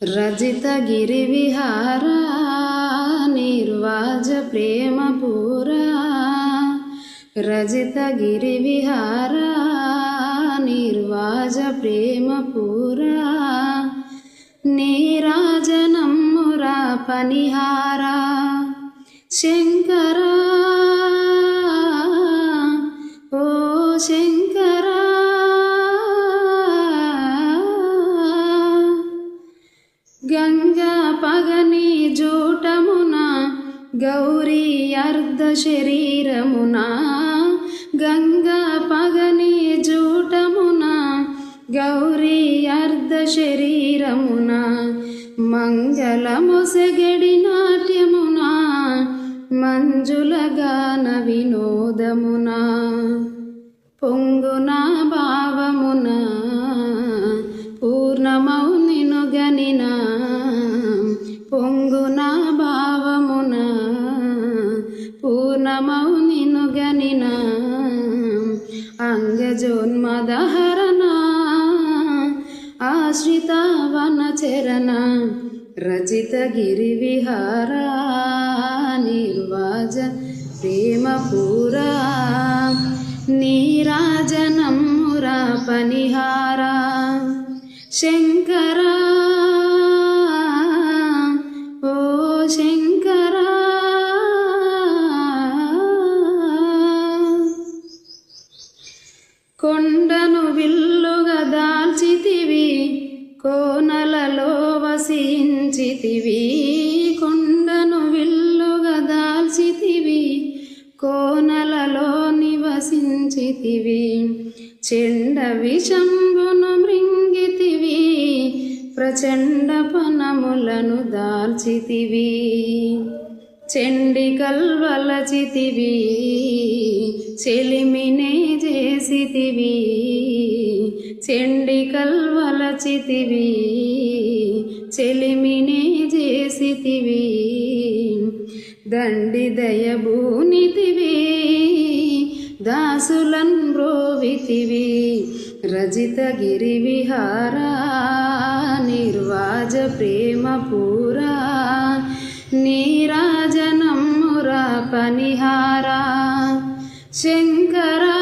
రజిత గిరివిహార నిర్వాజ ప్రేమపూరా రజిత గిరివిహార నిర్వాజ ప్రేమపూరా నీరాజనమ్మురా పనిహారా శంకరా ఓ శంకరా గంగా పగని జూటమున గౌరీ అర్ధ శరీరమున గంగా పగని జూటమున గౌరీ అర్ధ శరీరమున మంగళమొసగడి నాట్యమున మంజుల గాన వినోదమున పొంగున భావమున పూర్ణమౌ నిను గనిన పొంగున భావమున పూర్ణమౌ నిను గనిన అంగజోన్మదహరణ ఆశ్రిత వనచరణ రచిత గిరివిహార నిర్వాజ ప్రేమపూరా నీరాజనమ్మురా పనిహారా శంకరా ఓ శంకరా కొండను విల్లుగా దాల్చితివి కోనలలో వసించితివి కొండను విల్లుగా దాల్చితివి కోనలలో నివసించితివి చెండ విషంబును మృంగితివి ప్రచండ పనములను దాల్చితివి చెండి కల్వలచితివి చెలిమినే చేసితివి చెండి కల్వలచితివి చెలిమినే చేసితివి దండి దయభూనితివి దాసులన్ బ్రోవితివి రజిత గిరివిహార నిర్వాజ ప్రేమపూరా నీరాజనమ్మురా పనిహారా శంకరా